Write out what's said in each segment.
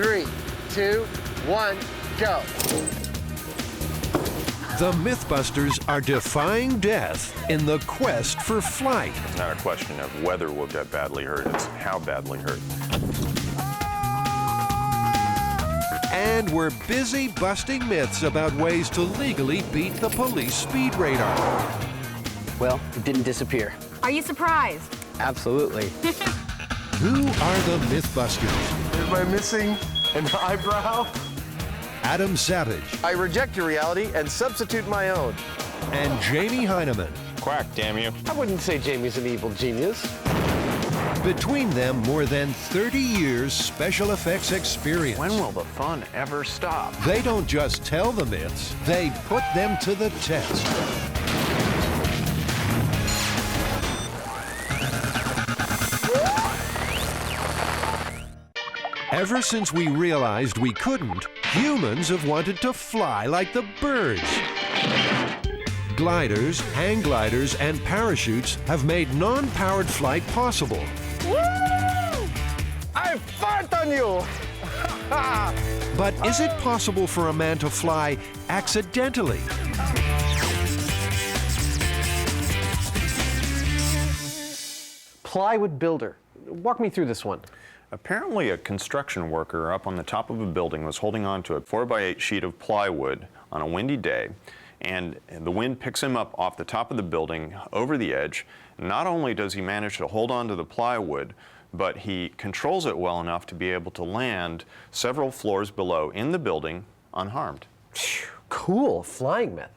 3, 2, 1, go. The Mythbusters are defying death in the quest for flight. It's not a question of whether we'll get badly hurt, it's how badly hurt. And we're busy busting myths about ways to legally beat the police speed radar. Well, it didn't disappear. Are you surprised? Absolutely. Who are the Mythbusters? Am I missing an eyebrow? Adam Savage I reject your reality and substitute my own. and Jamie Hyneman. Quack, damn you. I wouldn't say Jamie's an evil genius. Between them, more than 30 years special effects experience. When will the fun ever stop? They don't just tell the myths, they put them to the test. Ever since we realized we couldn't, humans have wanted to fly like the birds. Gliders, hang gliders, and parachutes have made non-powered flight possible. Woo! I fart on you! But is it possible for a man to fly accidentally? Plywood builder. Walk me through this one. Apparently a construction worker up on the top of a building was holding on to a 4x8 sheet of plywood on a windy day, and the wind picks him up off the top of the building over the edge. Not only does he manage to hold on to the plywood, but he controls it well enough to be able to land several floors below in the building unharmed. Cool, flying myth.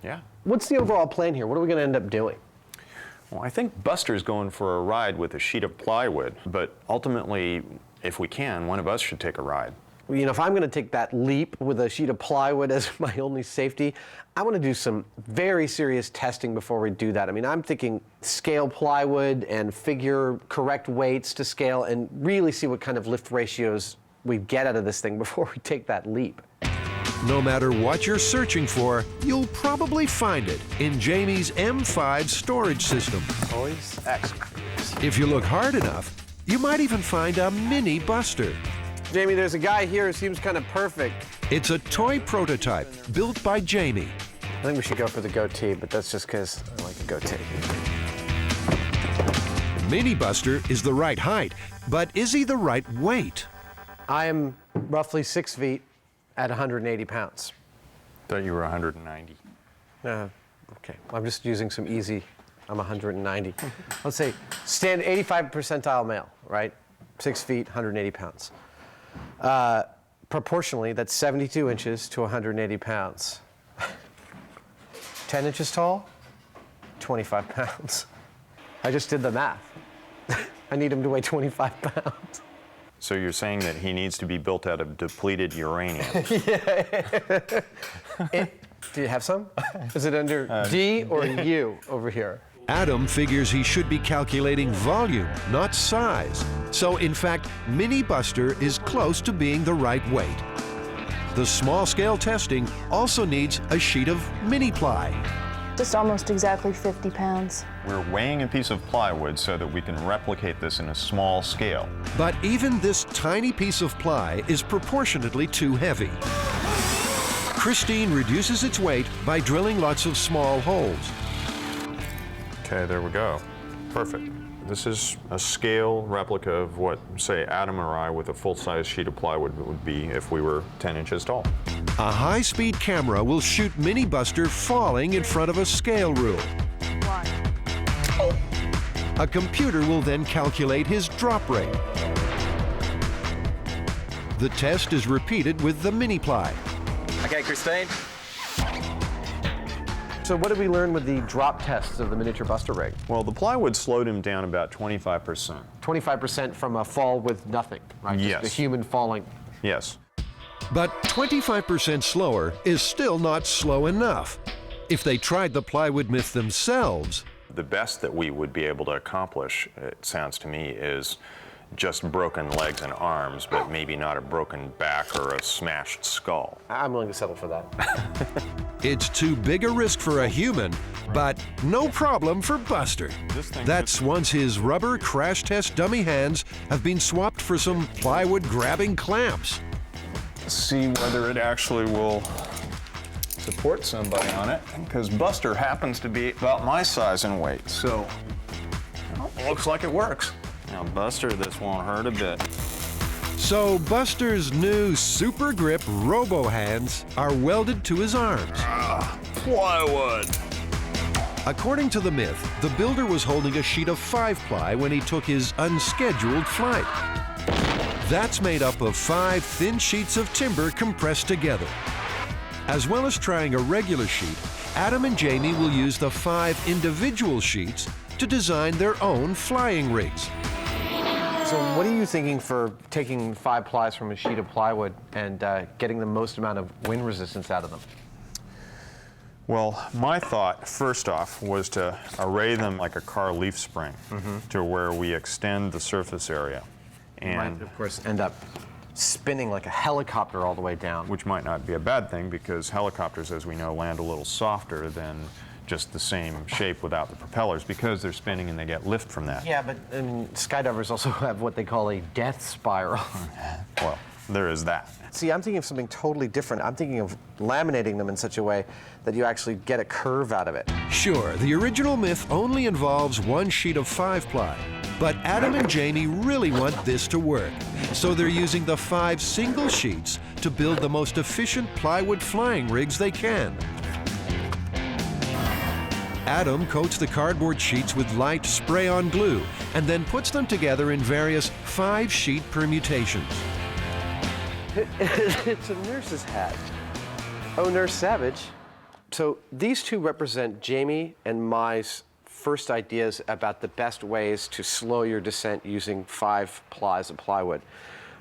Yeah. What's the overall plan here? What are we going to end up doing? Well, I think Buster's going for a ride with a sheet of plywood, but ultimately, if we can, one of us should take a ride. You know, if I'm going to take that leap with a sheet of plywood as my only safety, I want to do some very serious testing before we do that. I mean, I'm thinking scale plywood and figure correct weights to scale and really see what kind of lift ratios we get out of this thing before we take that leap. No matter what you're searching for, you'll probably find it in Jamie's M5 storage system. Always excellent. If you look hard enough, you might even find a mini Buster. Jamie, there's a guy here who seems kind of perfect. It's a toy prototype built by Jamie. I think we should go for the goatee, but that's just because I like a goatee. Mini Buster is the right height, but is he the right weight? I am roughly 6 feet at 180 pounds. Thought you were 190. Okay, I'm just using some easy, I'm 190. Let's say, stand 85 percentile male, right? 6 feet, 180 pounds. Proportionally, that's 72 inches to 180 pounds. 10 inches tall, 25 pounds. I just did the math. I need him to weigh 25 pounds. So you're saying that he needs to be built out of depleted uranium? Do you have some? Is it under D or U over here? Adam figures he should be calculating volume, not size. So in fact, Mini Buster is close to being the right weight. The small-scale testing also needs a sheet of mini ply. Just almost exactly 50 pounds. We're weighing a piece of plywood so that we can replicate this in a small scale. But even this tiny piece of ply is proportionately too heavy. Christine reduces its weight by drilling lots of small holes. Okay, there we go. Perfect. This is a scale replica of what, say, Adam or I with a full-size sheet of plywood would be if we were 10 inches tall. A high-speed camera will shoot Mini Buster falling in front of a scale rule. A computer will then calculate his drop rate. The test is repeated with the mini ply. Okay, Christine. So what did we learn with the drop tests of the miniature Buster rig? Well, the plywood slowed him down about 25%. 25% from a fall with nothing, right? Yes. Just the human falling. Yes. But 25% slower is still not slow enough. If they tried the plywood myth themselves, The best that we would be able to accomplish, it sounds to me, is just broken legs and arms, but maybe not a broken back or a smashed skull. I'm willing to settle for that. it's too big a risk for a human, but no problem for Buster. That's once his rubber crash test dummy hands have been swapped for some plywood grabbing clamps. see whether it actually will support somebody on it, because Buster happens to be about my size and weight, so looks like it works. Now, Buster, this won't hurt a bit. So Buster's new Super Grip Robo Hands are welded to his arms. Plywood. According to the myth, the builder was holding a sheet of 5-ply when he took his unscheduled flight. That's made up of 5 thin sheets of timber compressed together. As well as trying a regular sheet, Adam and Jamie will use the 5 individual sheets to design their own flying rigs. So what are you thinking for taking 5 plies from a sheet of plywood and getting the most amount of wind resistance out of them? Well, my thought, first off, was to array them like a car leaf spring to where we extend the surface area. You might, And of course, end up spinning like a helicopter all the way down. which might not be a bad thing, because helicopters, as we know, land a little softer than just the same shape without the propellers, because they're spinning and they get lift from that. Yeah, but skydivers also have what they call a death spiral. Well, there is that. See, I'm thinking of something totally different. I'm thinking of laminating them in such a way that you actually get a curve out of it. Sure, the original myth only involves 1 sheet of 5-ply, but Adam and Jamie really want this to work. So they're using the 5 single sheets to build the most efficient plywood flying rigs they can. Adam coats the cardboard sheets with light spray-on glue and then puts them together in various 5-sheet permutations. It's a nurse's hat. Oh, Nurse Savage. So these two represent Jamie and my first ideas about the best ways to slow your descent using 5 plies of plywood.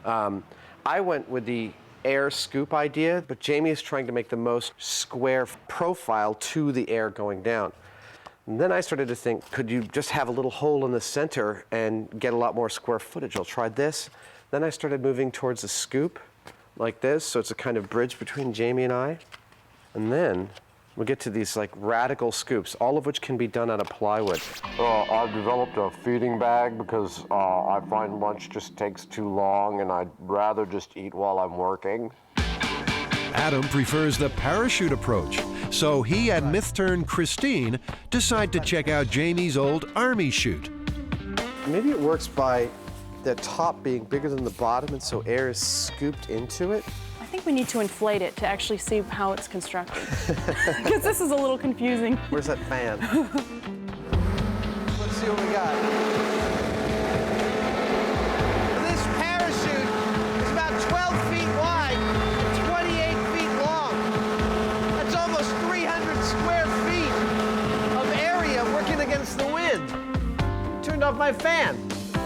I went with the air scoop idea, but Jamie is trying to make the most square profile to the air going down. And then I started to think, could you just have a little hole in the center and get a lot more square footage? I'll try this. Then I started moving towards a scoop like this, so it's a kind of bridge between Jamie and I. And then we get to these like radical scoops, all of which can be done out of plywood. I've developed a feeding bag because I find lunch just takes too long and I'd rather just eat while I'm working. Adam prefers the parachute approach, so he and Myth-tern Christine decide to check out Jamie's old army chute. Maybe it works by the top being bigger than the bottom, and so air is scooped into it. I think we need to inflate it to actually see how it's constructed. Because this is a little confusing. Where's that fan? Let's see what we got. This parachute is about 12 feet wide, 28 feet long. That's almost 300 square feet of area working against the wind. Turned off my fan.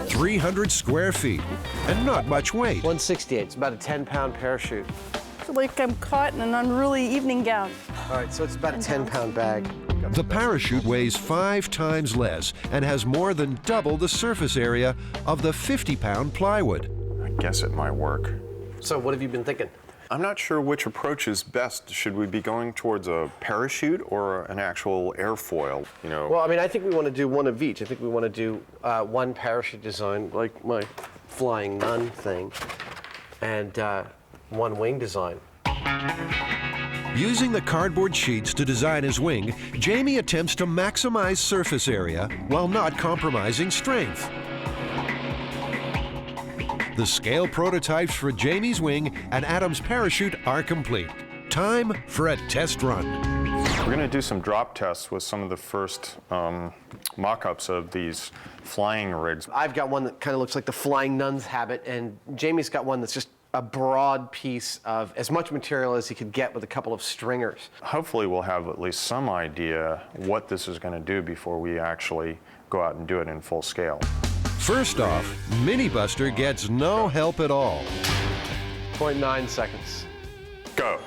300 square feet, and not much weight. 168, it's about a 10-pound parachute. I feel like I'm caught in an unruly evening gown. All right, so it's about a 10-pound bag. The parachute weighs 5 times less and has more than double the surface area of the 50-pound plywood. I guess it might work. So what have you been thinking? I'm not sure which approach is best. Should we be going towards a parachute or an actual airfoil? You know. Well, I mean, I think we want to do one of each. I think we want to do one parachute design, like my flying nun thing, and one wing design. Using the cardboard sheets to design his wing, Jamie attempts to maximize surface area while not compromising strength. The scale prototypes for Jamie's wing and Adam's parachute are complete. Time for a test run. We're going to do some drop tests with some of the first mock-ups of these flying rigs. I've got one that kind of looks like the flying nun's habit, and Jamie's got one that's just a broad piece of as much material as he could get with a couple of stringers. Hopefully we'll have at least some idea what this is going to do before we actually go out and do it in full scale. First off, Mini Buster gets no help at all. 0.9 seconds. Go.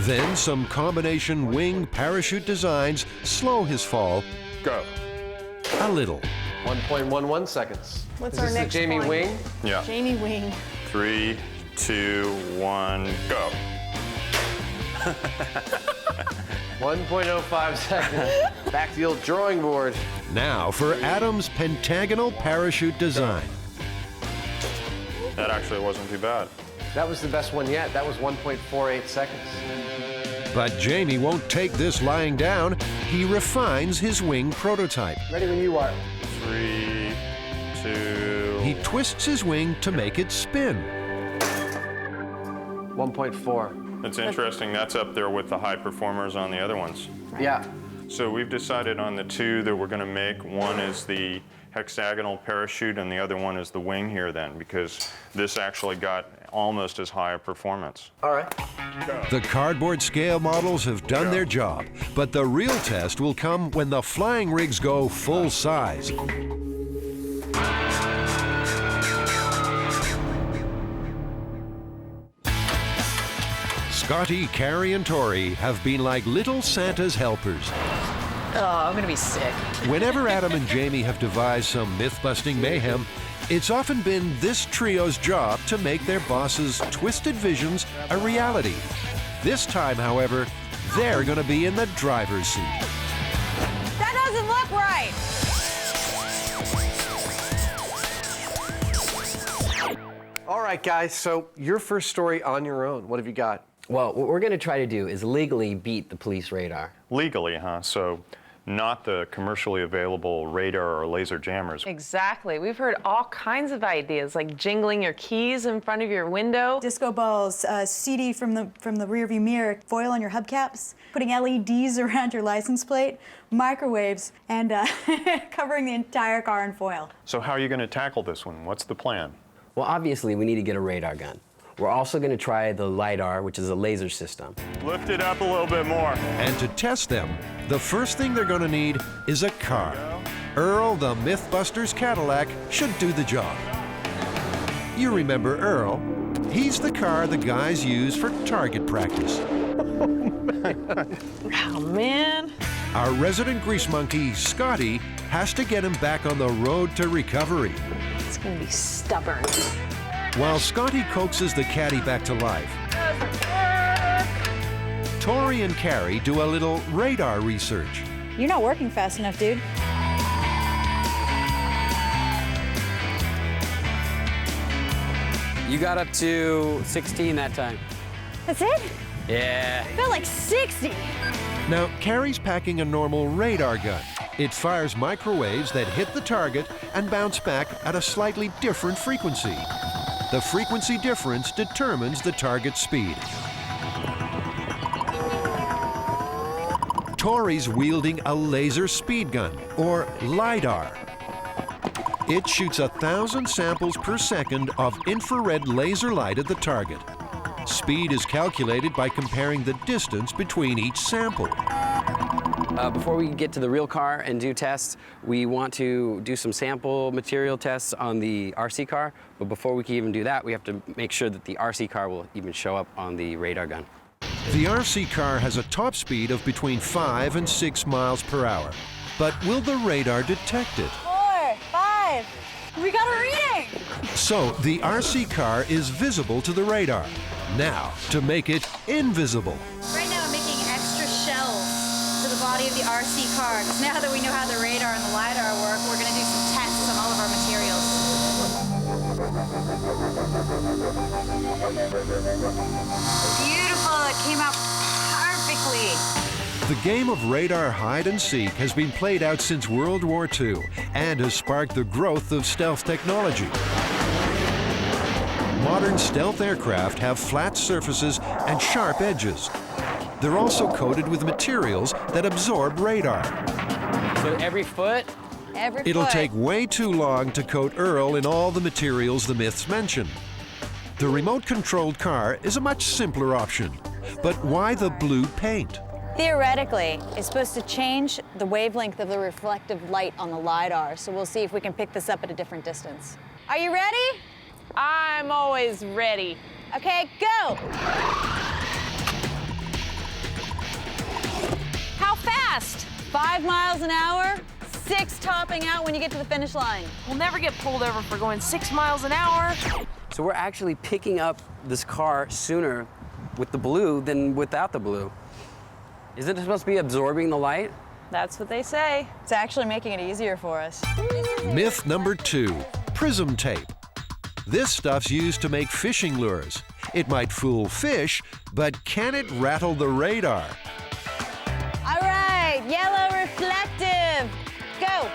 Then some combination wing parachute designs slow his fall Go. a little. 1.11 seconds. What's Is our this next the Jamie one? wing? Yeah. Jamie wing. 3, 2, 1, go. 1.05 seconds. Back to the old drawing board. Now for Adam's pentagonal parachute design. That actually wasn't too bad. That was the best one yet. That was 1.48 seconds. But Jamie won't take this lying down. He refines his wing prototype. Ready when you are. 3, 2. He twists his wing to make it spin. 1.4. That's interesting. That's up there with the high performers on the other ones. Yeah. So we've decided on the two that we're going to make. One is the hexagonal parachute and the other one is the wing here then, because this actually got almost as high a performance. All right. The cardboard scale models have done their job, but the real test will come when the flying rigs go full size. Scotty, Carrie, and Tori have been like little Santa's helpers. Oh, I'm gonna be sick. Whenever Adam and Jamie have devised some myth-busting mayhem, it's often been this trio's job to make their boss's twisted visions a reality. This time, however, they're gonna be in the driver's seat. That doesn't look right. All right, guys, so your first story on your own. What have you got? Well, what we're going to try to do is legally beat the police radar. Legally, huh? So not the commercially available radar or laser jammers. Exactly. We've heard all kinds of ideas, like jingling your keys in front of your window. Disco balls, CD from the rearview mirror, foil on your hubcaps, putting LEDs around your license plate, microwaves, and covering the entire car in foil. So how are you going to tackle this one? What's the plan? Well, obviously, we need to get a radar gun. We're also going to try the LiDAR, which is a laser system. Lift it up a little bit more. And to test them, the first thing they're going to need is a car. Earl, the Mythbusters Cadillac, should do the job. You remember Earl. He's the car the guys use for target practice. Oh, man. Our resident grease monkey, Scotty, has to get him back on the road to recovery. It's going to be stubborn. While Scotty coaxes the caddy back to life, Tori and Carrie do a little radar research. You're not working fast enough, dude. You got up to 16 that time. That's it? Yeah. Felt like 60. Now, Carrie's packing a normal radar gun. It fires microwaves that hit the target and bounce back at a slightly different frequency. The frequency difference determines the target speed. Tori's wielding a laser speed gun, or LiDAR. It shoots 1,000 samples per second of infrared laser light at the target. Speed is calculated by comparing the distance between each sample. Before we get to the real car and do tests, we want to do some sample material tests on the RC car. But before we can even do that, we have to make sure that the RC car will even show up on the radar gun. The RC car has a top speed of between 5 and 6 miles per hour. But will the radar detect it? 4, 5. We got a reading. So the RC car is visible to the radar. Now, to make it invisible. Right now I'm making extra shells to the body of the RC car, because now that we know how the radar and the LiDAR work, we're going to do some tests on all of our materials. Beautiful, it came out perfectly. The game of radar hide and seek has been played out since World War II and has sparked the growth of stealth technology. Modern stealth aircraft have flat surfaces and sharp edges. They're also coated with materials that absorb radar. So every foot? It'll take way too long to coat Earl in all the materials the myths mention. The remote-controlled car is a much simpler option. But why the blue paint? Theoretically, it's supposed to change the wavelength of the reflective light on the LiDAR, so we'll see if we can pick this up at a different distance. Are you ready? I'm always ready. Okay, go! How fast? 5 miles an hour, 6 topping out when you get to the finish line. We'll never get pulled over for going 6 miles an hour. So we're actually picking up this car sooner with the blue than without the blue. Isn't it supposed to be absorbing the light? That's what they say. It's actually making it easier for us. Myth number 2, prism tape. This stuff's used to make fishing lures. It might fool fish, but can it rattle the radar? All right, yellow reflective. Go.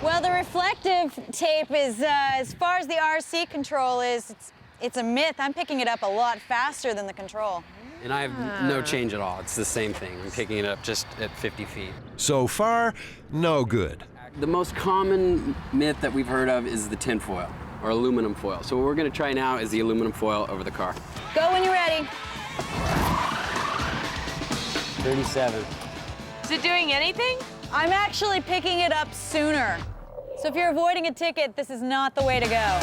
Well, the reflective tape is, as far as the RC control is, it's a myth. I'm picking it up a lot faster than the control. And I have no change at all. It's the same thing. I'm picking it up just at 50 feet. So far, no good. The most common myth that we've heard of is the tin foil or aluminum foil. So what we're going to try now is the aluminum foil over the car. Go when you're ready. 37. Is it doing anything? I'm actually picking it up sooner. So if you're avoiding a ticket, this is not the way to go.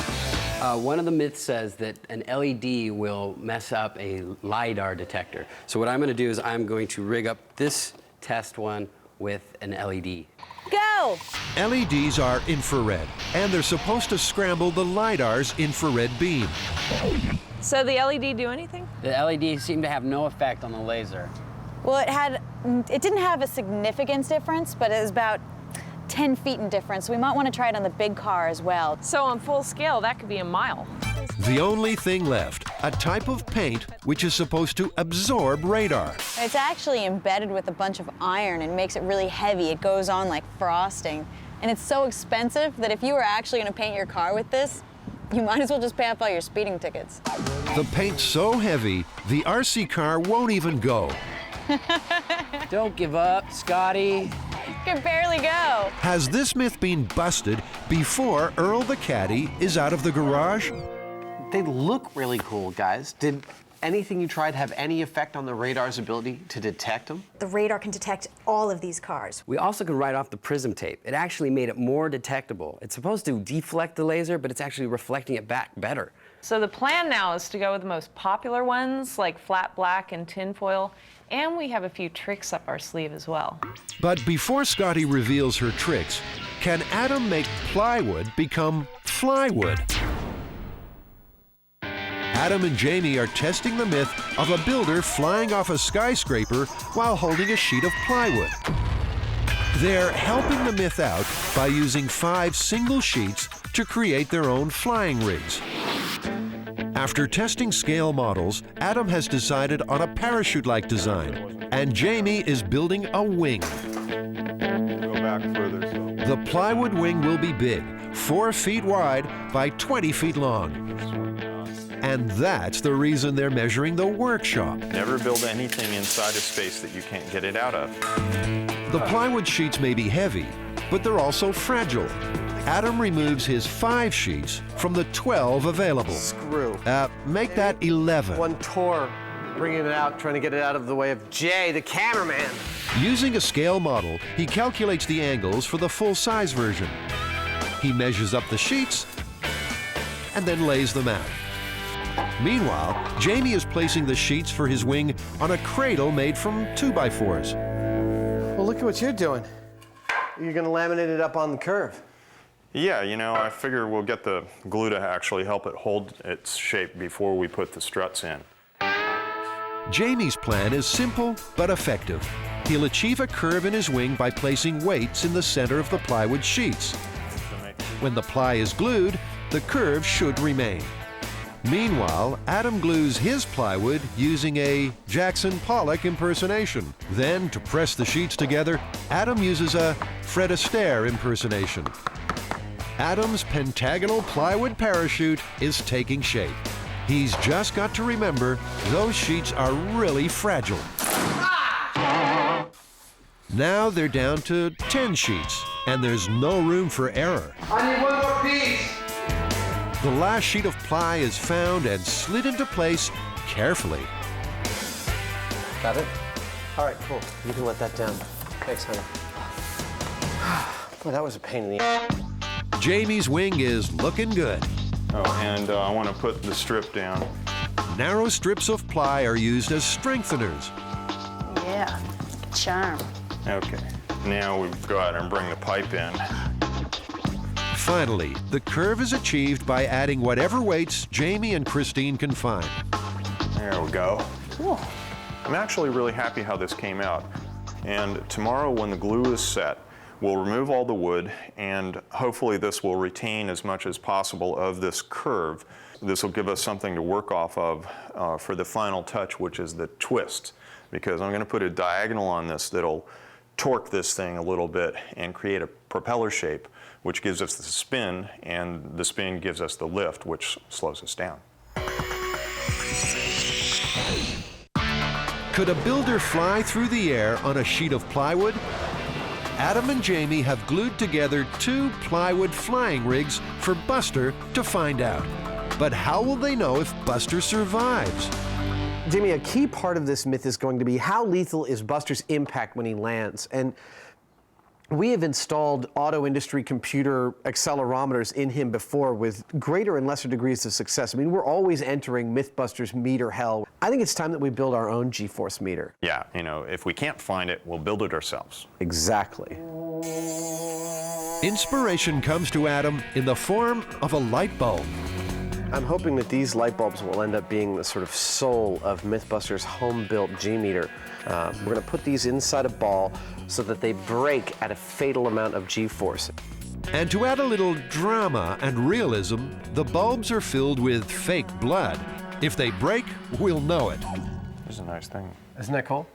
One of the myths says that an LED will mess up a LiDAR detector. So what I'm going to do is I'm going to rig up this test one with an LED. Go! LEDs are infrared, and they're supposed to scramble the LiDAR's infrared beam. So the LED do anything? The LED seemed to have no effect on the laser. Well, it didn't have a significance difference, but it was about 10 feet in difference. We might want to try it on the big car as well. So on full scale, that could be a mile. The only thing left, a type of paint which is supposed to absorb radar. It's actually embedded with a bunch of iron and makes it really heavy. It goes on like frosting. And it's so expensive that if you were actually going to paint your car with this, you might as well just pay off all your speeding tickets. The paint's so heavy, the RC car won't even go. Don't give up, Scotty. Can barely go. Has this myth been busted before Earl the Caddy is out of the garage? They look really cool, guys. Did anything you tried have any effect on the radar's ability to detect them? The radar can detect all of these cars. We also can write off the prism tape. It actually made it more detectable. It's supposed to deflect the laser, but it's actually reflecting it back better. So the plan now is to go with the most popular ones, like flat black and tinfoil, and we have a few tricks up our sleeve as well. But before Scotty reveals her tricks, can Adam make plywood become flywood? Adam and Jamie are testing the myth of a builder flying off a skyscraper while holding a sheet of plywood. They're helping the myth out by using 5 single sheets to create their own flying rigs. After testing scale models, Adam has decided on a parachute-like design, and Jamie is building a wing. Go back further. So. The plywood wing will be big, 4 feet wide by 20 feet long. And that's the reason they're measuring the workshop. Never build anything inside a space that you can't get it out of. The plywood sheets may be heavy, but they're also fragile. Adam removes his 5 sheets from the 12 available. Screw. Make that 11. One tour, bringing it out, trying to get it out of the way of Jay, the cameraman. Using a scale model, he calculates the angles for the full-size version. He measures up the sheets and then lays them out. Meanwhile, Jamie is placing the sheets for his wing on a cradle made from 2x4s. Well, look at what you're doing. You're going to laminate it up on the curve. Yeah, you know, I figure we'll get the glue to actually help it hold its shape before we put the struts in. Jamie's plan is simple but effective. He'll achieve a curve in his wing by placing weights in the center of the plywood sheets. When the ply is glued, the curve should remain. Meanwhile, Adam glues his plywood using a Jackson Pollock impersonation. Then, to press the sheets together, Adam uses a Fred Astaire impersonation. Adam's pentagonal plywood parachute is taking shape. He's just got to remember, those sheets are really fragile. Now they're down to 10 sheets, and there's no room for error. I need one more piece. The last sheet of ply is found and slid into place carefully. Got it? All right, cool. You can let that down. Thanks, honey. Boy, that was a pain in the ass. Jamie's wing is looking good. Oh, and I want to put the strip down. Narrow strips of ply are used as strengtheners. Yeah, charm. Okay, now we go out and bring the pipe in. Finally, the curve is achieved by adding whatever weights Jamie and Christine can find. There we go. Cool. I'm actually really happy how this came out. And tomorrow when the glue is set, we'll remove all the wood, and hopefully this will retain as much as possible of this curve. This will give us something to work off of for the final touch, which is the twist, because I'm going to put a diagonal on this that'll torque this thing a little bit and create a propeller shape, which gives us the spin, and the spin gives us the lift, which slows us down. Could a builder fly through the air on a sheet of plywood? Adam and Jamie have glued together 2 plywood flying rigs for Buster to find out. But how will they know if Buster survives? Jamie, a key part of this myth is going to be how lethal is Buster's impact when he lands. And we have installed auto industry computer accelerometers in him before with greater and lesser degrees of success. I mean, we're always entering Mythbusters meter hell. I think it's time that we build our own G-force meter. Yeah, you know, if we can't find it, we'll build it ourselves. Exactly. Inspiration comes to Adam in the form of a light bulb. I'm hoping that these light bulbs will end up being the sort of soul of Mythbusters' home-built G-meter. We're going to put these inside a ball so that they break at a fatal amount of G-force. And to add a little drama and realism, the bulbs are filled with fake blood. If they break, we'll know it. It's a nice thing. Isn't that cool?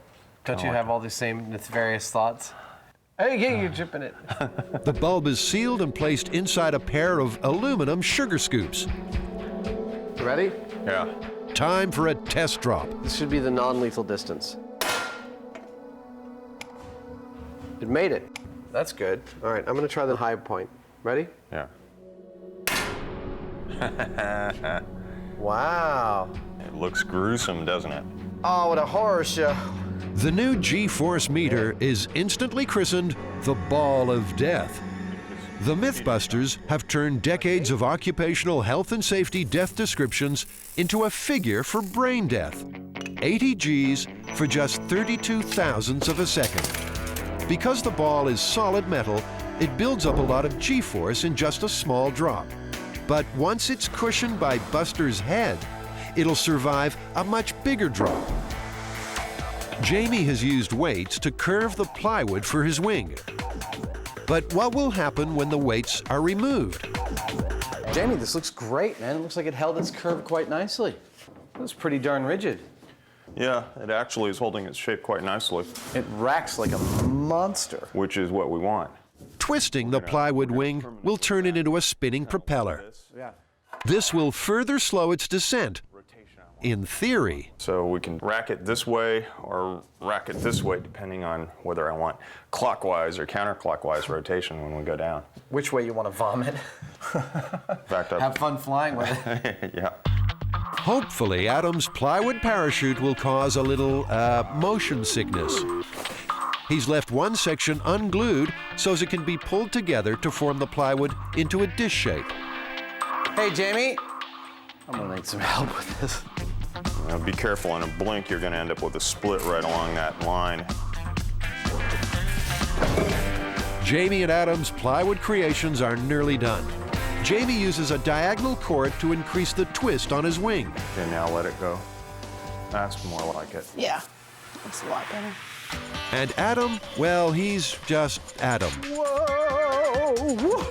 Don't you have all the same nefarious thoughts? Hey, yeah, you're dripping it. The bulb is sealed and placed inside a pair of aluminum sugar scoops. Ready? Yeah. Time for a test drop. This should be the non-lethal distance. It made it. That's good. All right, I'm going to try the high point. Ready? Yeah. Wow. It looks gruesome, doesn't it? Oh, what a horror show. The new G-force meter is instantly christened the Ball of Death. The Mythbusters have turned decades of occupational health and safety death descriptions into a figure for brain death. 80 Gs for just 32 thousandths of a second. Because the ball is solid metal, it builds up a lot of G-force in just a small drop. But once it's cushioned by Buster's head, it'll survive a much bigger drop. Jamie has used weights to curve the plywood for his wing. But what will happen when the weights are removed? Jamie, this looks great, man. It looks like it held its curve quite nicely. That's pretty darn rigid. Yeah, it actually is holding its shape quite nicely. It racks like a monster. Which is what we want. Twisting the plywood wing will turn it into a spinning propeller. Yeah. This will further slow its descent, in theory. So we can rack it this way or rack it this way, depending on whether I want clockwise or counterclockwise rotation when we go down. Which way you want to vomit? Backed up. Have fun flying with it. Yeah. Hopefully, Adam's plywood parachute will cause a little motion sickness. He's left one section unglued so as it can be pulled together to form the plywood into a dish shape. Hey, Jamie. I'm gonna need some help with this. Now be careful, in a blink you're going to end up with a split right along that line. Jamie and Adam's plywood creations are nearly done. Jamie uses a diagonal cord to increase the twist on his wing. Okay, now let it go. That's more like it. Yeah, that's a lot better. And Adam, well, he's just Adam. Whoa!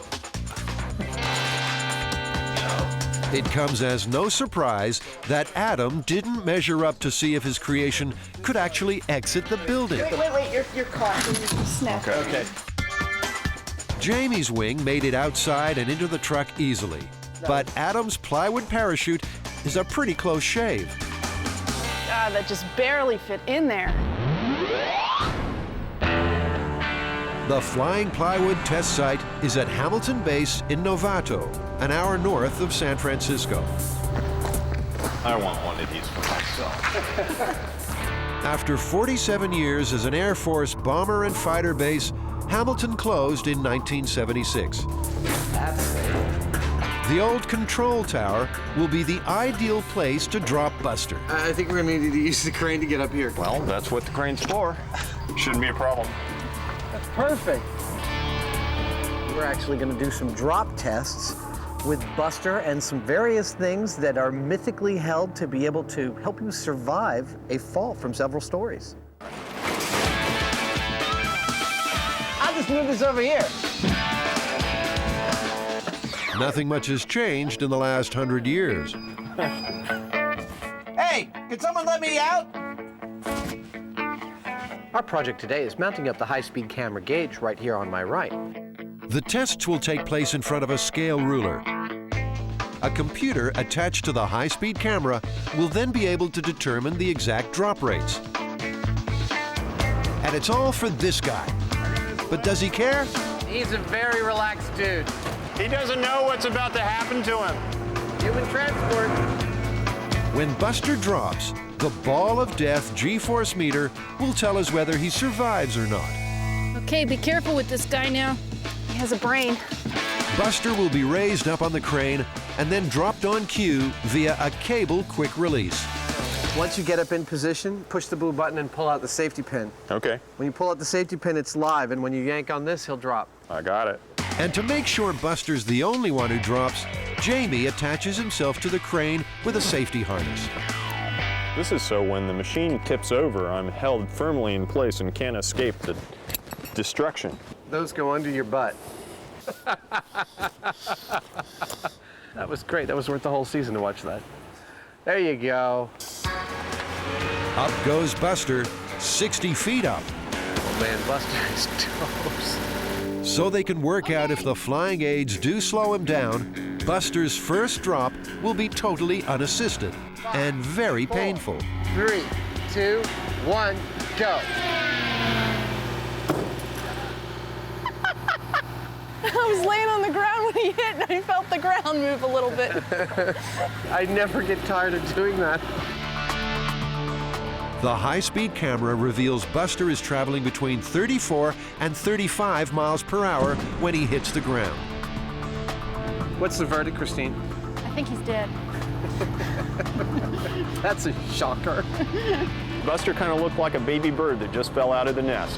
It comes as no surprise that Adam didn't measure up to see if his creation could actually exit the building. Wait, you're caught. Snap. Okay. Jamie's wing made it outside and into the truck easily. But Adam's plywood parachute is a pretty close shave. God, that just barely fit in there. The Flying Plywood test site is at Hamilton Base in Novato, an hour north of San Francisco. I want one of these for myself. After 47 years as an Air Force bomber and fighter base, Hamilton closed in 1976. The old control tower will be the ideal place to drop Buster. I think we're gonna need to use the crane to get up here. Well, that's what the crane's for. Shouldn't be a problem. That's perfect. We're actually going to do some drop tests with Buster and some various things that are mythically held to be able to help you survive a fall from several stories. I just let's move this over here. Nothing much has changed in the last 100 years. Hey, can someone let me out? Our project today is mounting up the high-speed camera gauge right here on my right. The tests will take place in front of a scale ruler. A computer attached to the high-speed camera will then be able to determine the exact drop rates. And it's all for this guy. But does he care? He's a very relaxed dude. He doesn't know what's about to happen to him. Human transport. When Buster drops, the ball of death G-force meter will tell us whether he survives or not. Okay, be careful with this guy now. He has a brain. Buster will be raised up on the crane and then dropped on cue via a cable quick release. Once you get up in position, push the blue button and pull out the safety pin. Okay, When you pull out the safety pin, it's live, and when you yank on this, he'll drop. I got it. And to make sure Buster's the only one who drops, Jamie attaches himself to the crane with a safety harness. This is so when the machine tips over, I'm held firmly in place and can't escape the destruction. Those go under your butt. That was great. That was worth the whole season to watch that. There you go. Up goes Buster, 60 feet up. Oh man, Buster's toes. So they can work out if the flying aids do slow him down, Buster's first drop will be totally unassisted and very painful. 3, 2, 1, go. I was laying on the ground when he hit, and I felt the ground move a little bit. I never get tired of doing that. The high-speed camera reveals Buster is traveling between 34 and 35 miles per hour when he hits the ground. What's the verdict, Christine? I think he's dead. That's a shocker. Buster kind of looked like a baby bird that just fell out of the nest.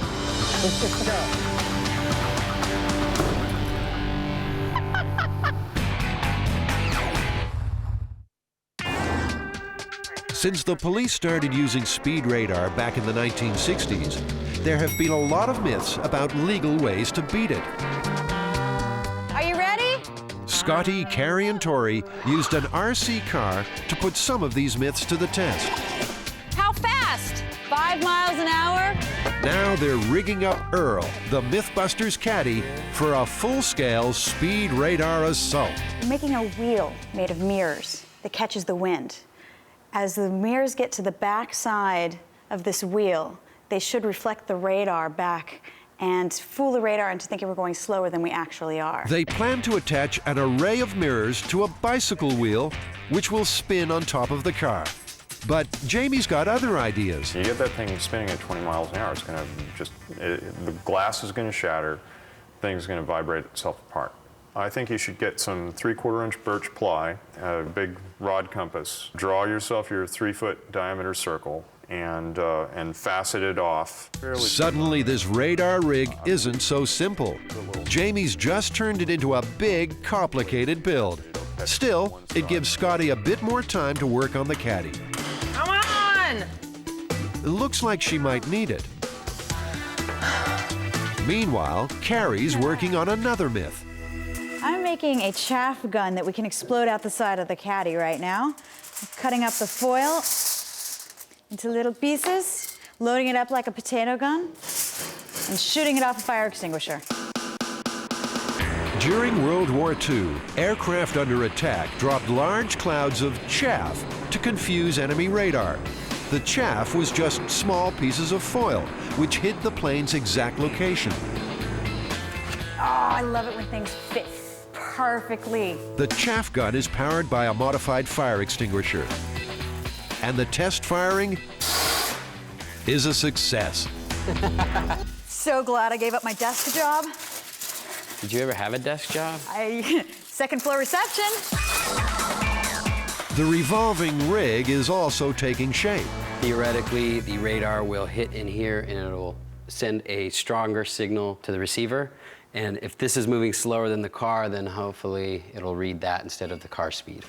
Since the police started using speed radar back in the 1960s, there have been a lot of myths about legal ways to beat it. Are you ready? Scotty, Carrie, and Tori used an RC car to put some of these myths to the test. How fast? 5 miles an hour? Now they're rigging up Earl, the Mythbusters caddy, for a full-scale speed radar assault. We're making a wheel made of mirrors that catches the wind. As the mirrors get to the back side of this wheel, they should reflect the radar back and fool the radar into thinking we're going slower than we actually are. They plan to attach an array of mirrors to a bicycle wheel, which will spin on top of the car. But Jamie's got other ideas. You get that thing spinning at 20 miles an hour, it's going to the glass is going to shatter, the thing's going to vibrate itself apart. I think you should get some 3/4-inch birch ply, a big rod compass. Draw yourself your 3-foot diameter circle and facet it off. Suddenly, this radar rig isn't so simple. Jamie's just turned it into a big, complicated build. Still, it gives Scotty a bit more time to work on the caddy. Come on! It looks like she might need it. Meanwhile, Carrie's working on another myth. I'm making a chaff gun that we can explode out the side of the caddy right now. I'm cutting up the foil into little pieces, loading it up like a potato gun, and shooting it off a fire extinguisher. During World War II, aircraft under attack dropped large clouds of chaff to confuse enemy radar. The chaff was just small pieces of foil, which hid the plane's exact location. Oh, I love it when things fit perfectly. The chaff gun is powered by a modified fire extinguisher. And the test firing is a success. So glad I gave up my desk job. Did you ever have a desk job? Second floor reception. The revolving rig is also taking shape. Theoretically, the radar will hit in here and it'll send a stronger signal to the receiver. And if this is moving slower than the car, then hopefully it'll read that instead of the car speed.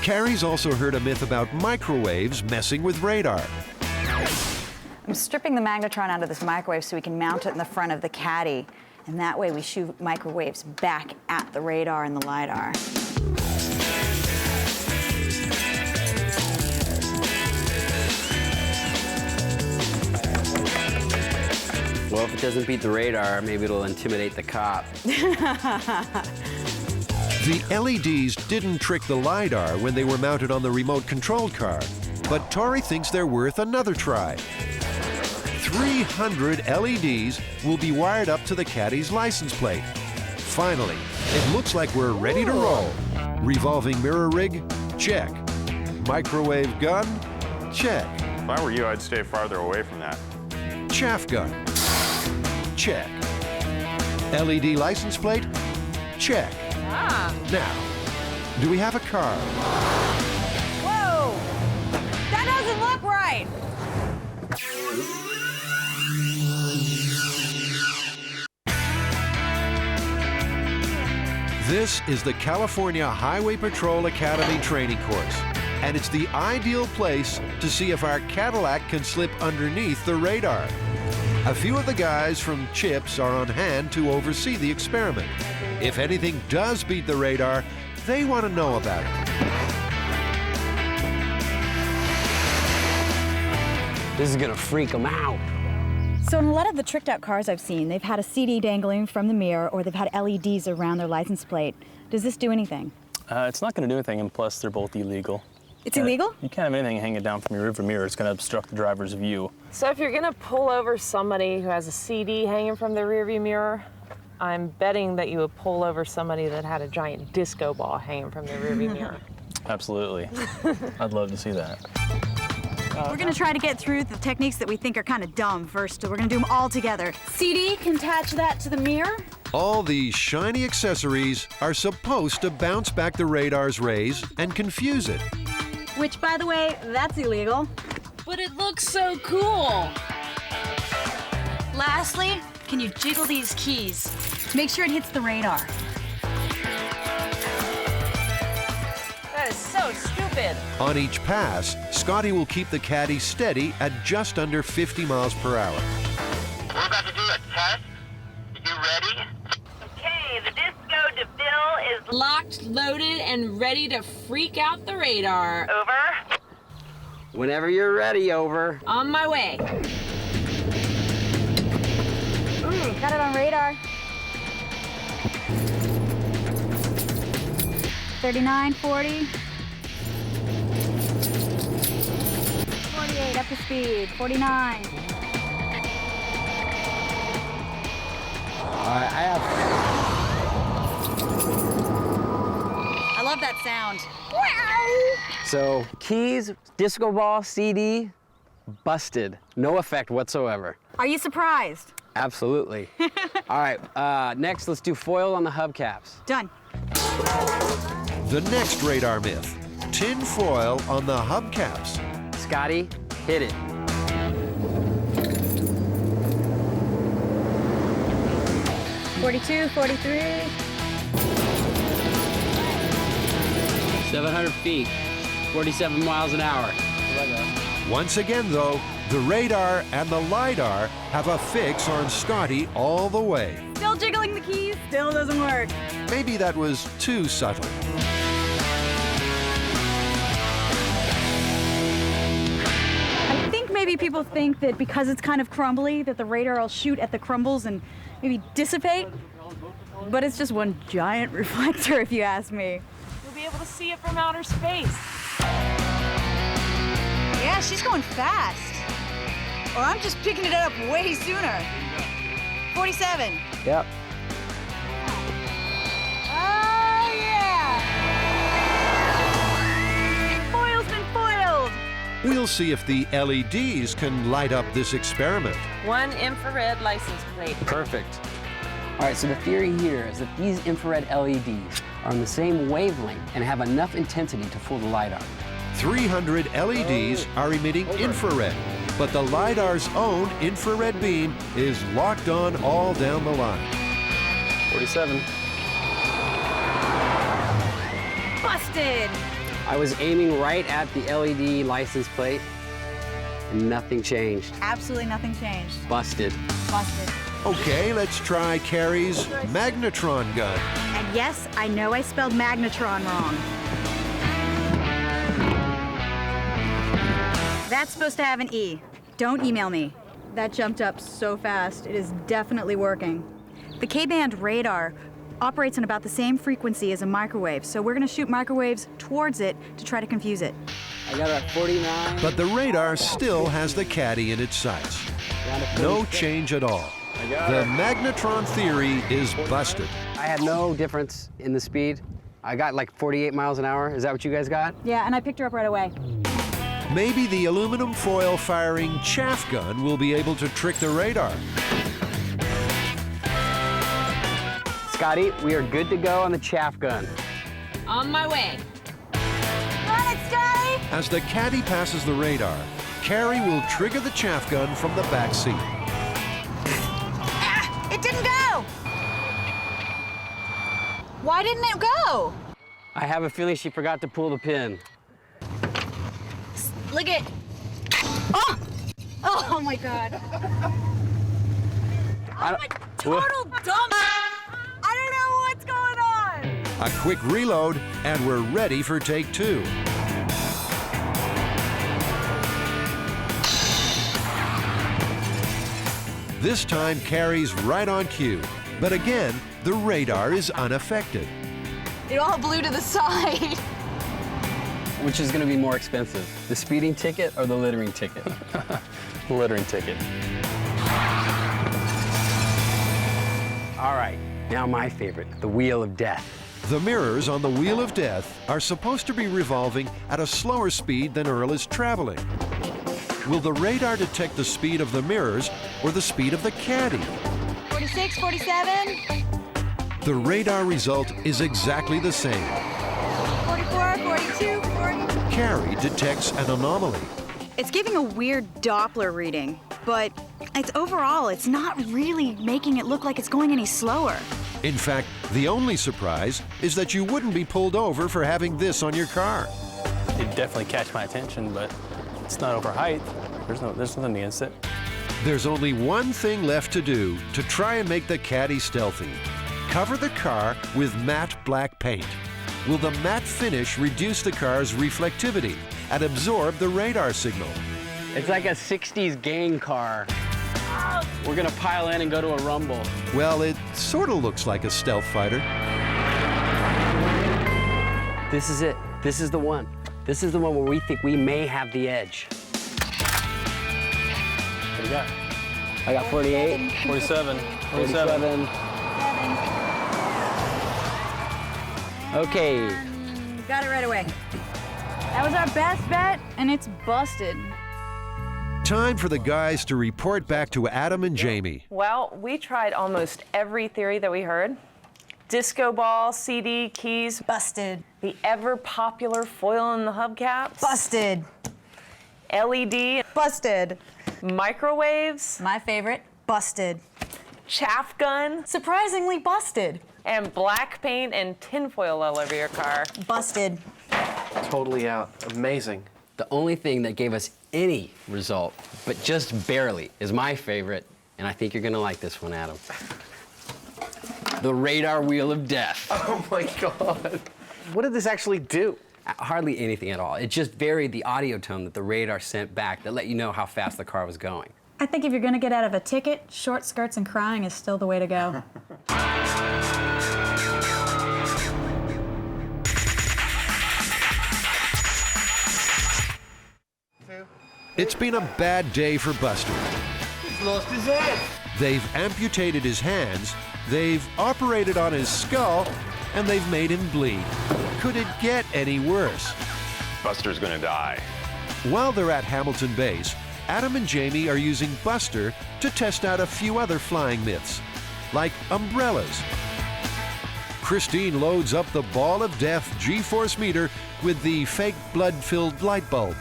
Carrie's also heard a myth about microwaves messing with radar. I'm stripping the magnetron out of this microwave so we can mount it in the front of the caddy. And that way we shoot microwaves back at the radar and the LiDAR. Well, if it doesn't beat the radar, maybe it'll intimidate the cop. The LEDs didn't trick the LiDAR when they were mounted on the remote-controlled car, but Tori thinks they're worth another try. 300 LEDs will be wired up to the Caddy's license plate. Finally, it looks like we're ready to roll. Revolving mirror rig? Check. Microwave gun? Check. If I were you, I'd stay farther away from that. Chaff gun? Check. LED license plate? Check. Now, do we have a car? Whoa! That doesn't look right! This is the California Highway Patrol Academy training course, and it's the ideal place to see if our Cadillac can slip underneath the radar. A few of the guys from CHIPS are on hand to oversee the experiment. If anything does beat the radar, they want to know about it. This is gonna freak them out. So in a lot of the tricked out cars I've seen, they've had a CD dangling from the mirror or they've had LEDs around their license plate. Does this do anything? It's not going to do anything, and plus they're both illegal. It's illegal? You can't have anything hanging down from your rearview mirror. It's going to obstruct the driver's view. So if you're gonna pull over somebody who has a CD hanging from their rearview mirror, I'm betting that you would pull over somebody that had a giant disco ball hanging from their rearview mirror. Absolutely. I'd love to see that. We're gonna try to get through the techniques that we think are kind of dumb first. So we're gonna do them all together. CD, can attach that to the mirror. All these shiny accessories are supposed to bounce back the radar's rays and confuse it. Which, by the way, that's illegal. But it looks so cool. Lastly, can you jiggle these keys to make sure it hits the radar? That is so stupid. On each pass, Scotty will keep the Caddy steady at just under 50 miles per hour. We're about to do a test. You ready? Okay, the Disco DeVille is Locked, loaded, and ready to freak out the radar. over. Whenever you're ready, over. On my way. Ooh, got it on radar. 39, 40. 48, up to speed. 49. I love that sound. So, keys, disco ball, CD, busted. No effect whatsoever. Are you surprised? Absolutely. All right, next let's do foil on the hubcaps. Done. The next radar myth, tin foil on the hubcaps. Scotty, hit it. $42, $43. 700 feet, 47 miles an hour. Once again, though, the radar and the LiDAR have a fix on Scotty all the way. Still jiggling the keys, still doesn't work. Maybe that was too subtle. I think maybe people think that because it's kind of crumbly, that the radar will shoot at the crumbles and maybe dissipate. But it's just one giant reflector, if you ask me. You'll be able to see it from outer space. Yeah, she's going fast. Or I'm just picking it up way sooner. 47. Yep. Oh, yeah! Foil's been foiled. We'll see if the LEDs can light up this experiment. One infrared license plate. Perfect. All right, so the theory here is that these infrared LEDs are on the same wavelength and have enough intensity to fool the LiDAR. 300 LEDs are emitting infrared, but the LiDAR's own infrared beam is locked on all down the line. 47. Busted. I was aiming right at the LED license plate, and nothing changed. Absolutely nothing changed. Busted. Busted. Okay, let's try Carrie's magnetron gun. And yes, I know I spelled magnetron wrong. That's supposed to have an E. Don't email me. That jumped up so fast. It is definitely working. The K-band radar operates on about the same frequency as a microwave, so we're going to shoot microwaves towards it to try to confuse it. I got a 49. But the radar still has the caddy in its sights. No change at all. The magnetron theory is busted. I had no difference in the speed. I got like 48 miles an hour. Is that what you guys got? Yeah, and I picked her up right away. Maybe the aluminum foil firing chaff gun will be able to trick the radar. Scotty, we are good to go on the chaff gun. On my way. Run it, Scotty! As the caddy passes the radar, Carrie will trigger the chaff gun from the back seat. Ah, it didn't go! Why didn't it go? I have a feeling she forgot to pull the pin. Look at... Oh! Oh my God. I'm a total dumb... I don't know what's going on! A quick reload, and we're ready for take 2. This time, Carrie's right on cue. But again, the radar is unaffected. It all blew to the side. Which is going to be more expensive, the speeding ticket or the littering ticket? The littering ticket. All right, now my favorite, the Wheel of Death. The mirrors on the Wheel of Death are supposed to be revolving at a slower speed than Earl is traveling. Will the radar detect the speed of the mirrors or the speed of the caddy? 46, 47. The radar result is exactly the same. 44, 42, 40. Carrie detects an anomaly. It's giving a weird Doppler reading, but overall, it's not really making it look like it's going any slower. In fact, the only surprise is that you wouldn't be pulled over for having this on your car. It'd definitely catch my attention, but it's not over height. There's nothing against it. There's only one thing left to do to try and make the caddy stealthy. Cover the car with matte black paint. Will the matte finish reduce the car's reflectivity and absorb the radar signal? It's like a 60s gang car. We're gonna pile in and go to a rumble. Well, it sort of looks like a stealth fighter. This is it. This is the one. This is the one where we think we may have the edge. What do you got? I got 48. 47. 47. Okay. Got it right away. That was our best bet, and it's busted. Time for the guys to report back to Adam and Jamie. Well, we tried almost every theory that we heard. Disco ball, CD, keys. Busted. The ever-popular foil in the hubcaps. Busted. LED. Busted. Microwaves. My favorite, busted. Chaff gun. Surprisingly busted. And black paint and tinfoil all over your car. Busted. Totally out. Amazing. The only thing that gave us any result, but just barely, is my favorite, and I think you're gonna like this one, Adam. The radar Wheel of Death. Oh my God. What did this actually do? Hardly anything at all. It just varied the audio tone that the radar sent back that let you know how fast the car was going. I think if you're gonna get out of a ticket, short skirts and crying is still the way to go. It's been a bad day for Buster. He's lost his head. They've amputated his hands, they've operated on his skull, and they've made him bleed. Could it get any worse? Buster's gonna die. While they're at Hamilton Base, Adam and Jamie are using Buster to test out a few other flying myths, like umbrellas. Christine loads up the Ball of Death G-force meter with the fake blood-filled light bulb.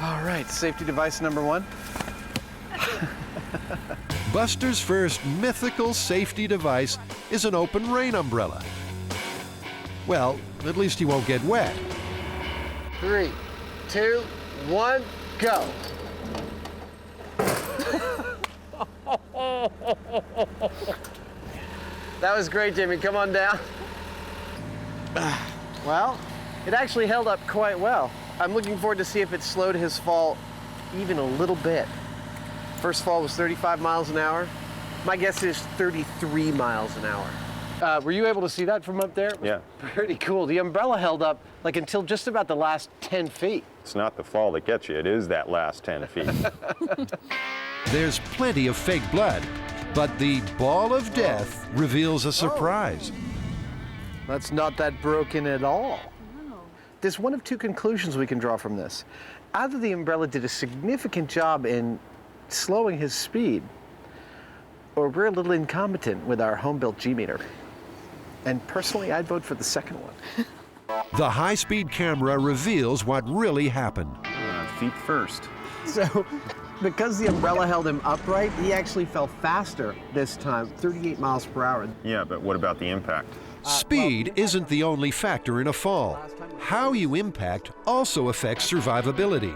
All right, safety device number 1. Buster's first mythical safety device is an open rain umbrella. Well, at least he won't get wet. 3, 2, 1, go. That was great, Jamie. Come on down. Well, it actually held up quite well. I'm looking forward to see if it slowed his fall even a little bit. First fall was 35 miles an hour. My guess is 33 miles an hour. Were you able to see that from up there? Yeah. Pretty cool. The umbrella held up like until just about the last 10 feet. It's not the fall that gets you, it is that last 10 feet. There's plenty of fake blood, but the ball of death reveals a surprise. That's not that broken at all. There's one of two conclusions we can draw from this. Either the umbrella did a significant job in slowing his speed, or we're a little incompetent with our home-built G-meter. And personally, I'd vote for the second one. The high-speed camera reveals what really happened. Feet first. So, because the umbrella held him upright, he actually fell faster this time, 38 miles per hour. Yeah, but what about the impact? Speed isn't the only factor in a fall. How you impact also affects survivability.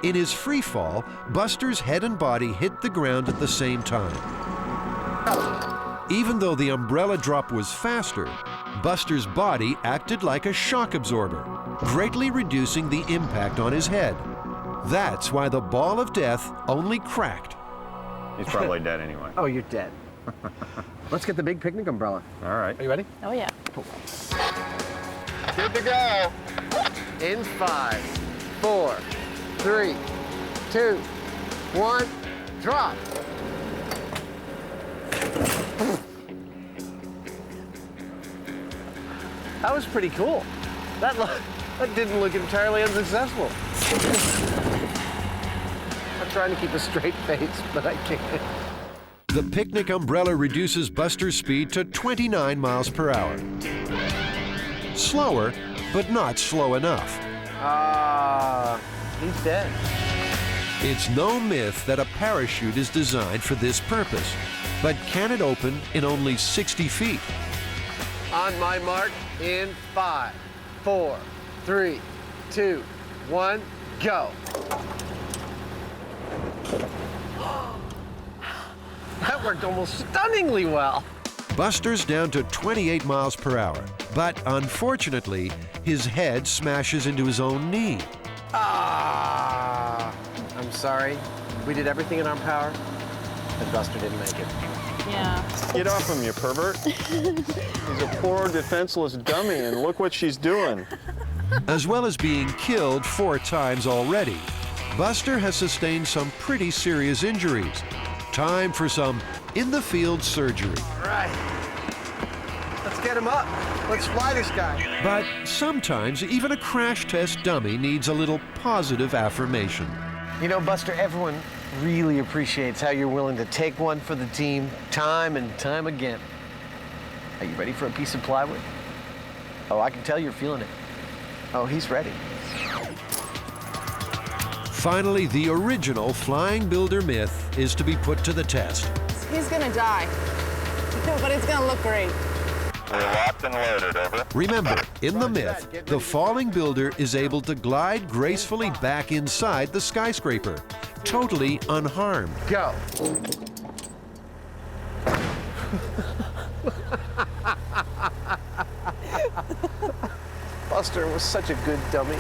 In his free fall, Buster's head and body hit the ground at the same time. Even though the umbrella drop was faster, Buster's body acted like a shock absorber, greatly reducing the impact on his head. That's why the ball of death only cracked. He's probably dead anyway. Oh, you're dead. Let's get the big picnic umbrella. All right. Are you ready? Oh, yeah. Good to go. In 5, 4, 3, 2, 1, drop. That was pretty cool. That didn't look entirely unsuccessful. I'm trying to keep a straight face, but I can't. The picnic umbrella reduces Buster's speed to 29 miles per hour. Slower, but not slow enough. He's dead. It's no myth that a parachute is designed for this purpose, but can it open in only 60 feet? On my mark, in 5, 4, 3, 2, 1, go. That worked almost stunningly well. Buster's down to 28 miles per hour, but unfortunately, his head smashes into his own knee. I'm sorry. We did everything in our power, and Buster didn't make it. Yeah. Get off him, you pervert. He's a poor, defenseless dummy, and look what she's doing. As well as being killed 4 times already, Buster has sustained some pretty serious injuries. Time for some in-the-field surgery. All right. Let's get him up. Let's fly this guy. But sometimes even a crash test dummy needs a little positive affirmation. You know, Buster, everyone really appreciates how you're willing to take one for the team time and time again. Are you ready for a piece of plywood? Oh, I can tell you're feeling it. Oh, he's ready. Finally, the original flying builder myth is to be put to the test. He's gonna die, but it's gonna look great. We're locked and loaded, over. Remember, in the myth, the falling builder is able to glide gracefully back inside the skyscraper, totally unharmed. Go. Buster was such a good dummy.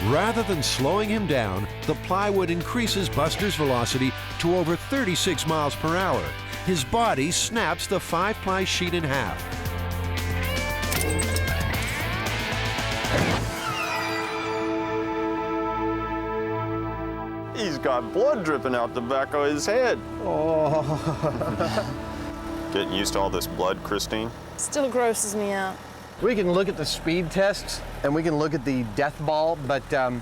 Rather than slowing him down, the plywood increases Buster's velocity to over 36 miles per hour. His body snaps the 5-ply sheet in half. He's got blood dripping out the back of his head. Oh. Getting used to all this blood, Christine? Still grosses me out. We can look at the speed tests and we can look at the death ball, but I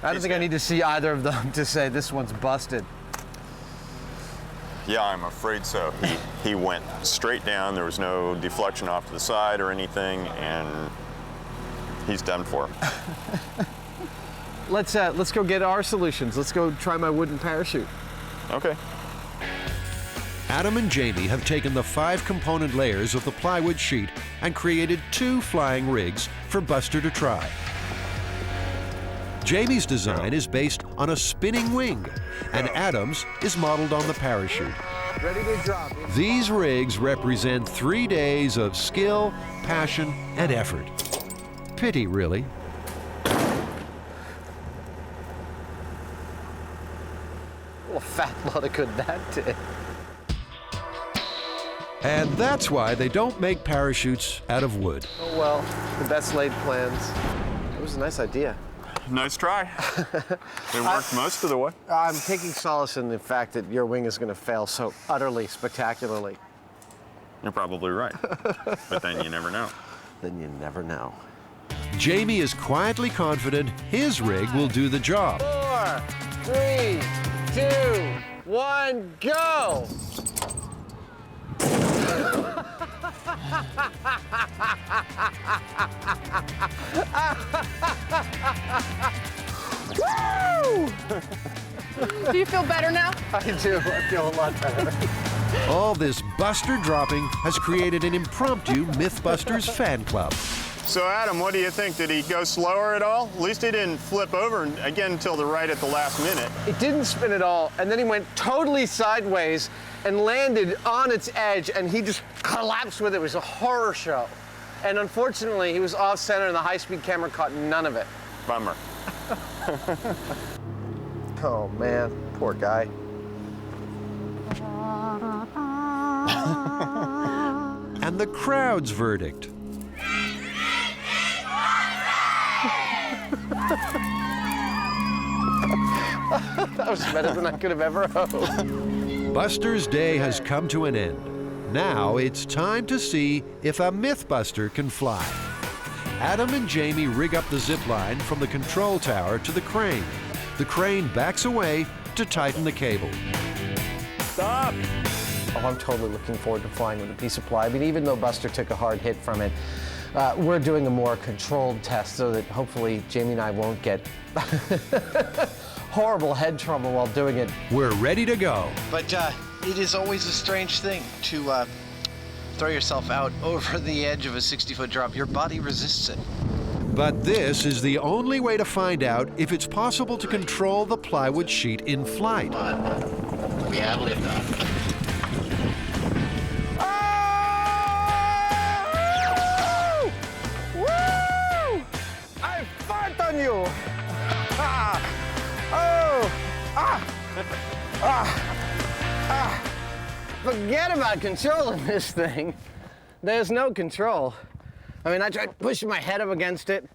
don't think I need to see either of them to say this one's busted. Yeah, I'm afraid so. He went straight down. There was no deflection off to the side or anything, and he's done for. Let's go get our solutions. Let's go try my wooden parachute. Okay. Adam and Jamie have taken the 5-component layers of the plywood sheet and created 2 flying rigs for Buster to try. Jamie's design is based on a spinning wing, and Adam's is modeled on the parachute. Ready to drop. These rigs represent 3 days of skill, passion, and effort. Pity, really. A fat lot of good that did. And that's why they don't make parachutes out of wood. Oh well, the best laid plans. It was a nice idea. Nice try. It worked most of the way. I'm taking solace in the fact that your wing is going to fail so utterly spectacularly. You're probably right. But then you never know. Then you never know. Jamie is quietly confident his rig will do the job. 4, 3, 2, 1, go! Woo! Do you feel better now? I do. I feel a lot better. All this Buster dropping has created an impromptu Mythbusters fan club. So Adam, what do you think? Did he go slower at all? At least he didn't flip over again until the right at the last minute. It didn't spin at all, and then he went totally sideways and landed on its edge, and he just collapsed with it. It was a horror show. And unfortunately, he was off center, and the high-speed camera caught none of it. Bummer. Oh, man. Poor guy. And the crowd's verdict. That was better than I could have ever hoped. Buster's day has come to an end. Now it's time to see if a Mythbuster can fly. Adam and Jamie rig up the zip line from the control tower to the crane. The crane backs away to tighten the cable. Stop! Oh, I'm totally looking forward to flying with a piece of ply. I mean, even though Buster took a hard hit from it, we're doing a more controlled test so that hopefully Jamie and I won't get horrible head trouble while doing it. We're ready to go. But it is always a strange thing to throw yourself out over the edge of a 60-foot drop. Your body resists it. But this is the only way to find out if it's possible to control the plywood sheet in flight. We have liftoff. Woo! I fart on you! Ah! Oh! Ah! Ah! Ah! Forget about controlling this thing. There's no control. I mean, I tried pushing my head up against it.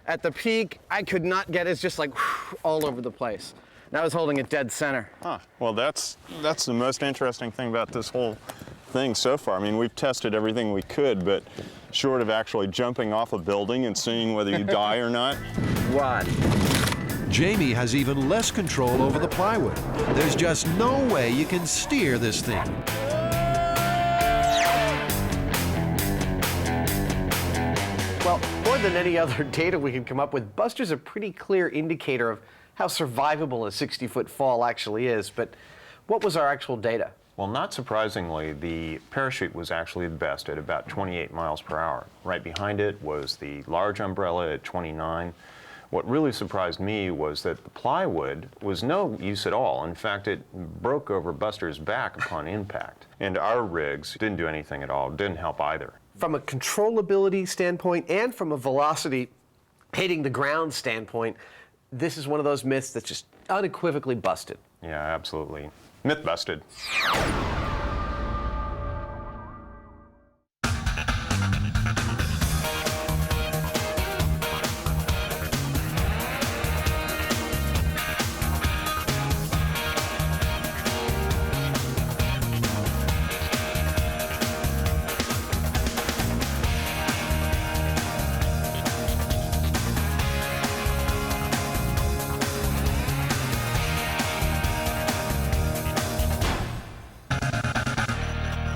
At the peak, I could not get it. It's just like all over the place. And I was holding it dead center. Huh. Well, that's the most interesting thing about this whole thing so far. I mean, we've tested everything we could, but short of actually jumping off a building and seeing whether you die or not. What? Jamie has even less control over the plywood. There's just no way you can steer this thing. Well, more than any other data we can come up with, Buster's a pretty clear indicator of how survivable a 60-foot fall actually is. But what was our actual data? Well, not surprisingly, the parachute was actually the best at about 28 miles per hour. Right behind it was the large umbrella at 29. What really surprised me was that the plywood was no use at all. In fact, it broke over Buster's back upon impact. And our rigs didn't do anything at all, didn't help either. From a controllability standpoint and from a velocity hitting the ground standpoint, this is one of those myths that's just unequivocally busted. Yeah, absolutely. Myth busted.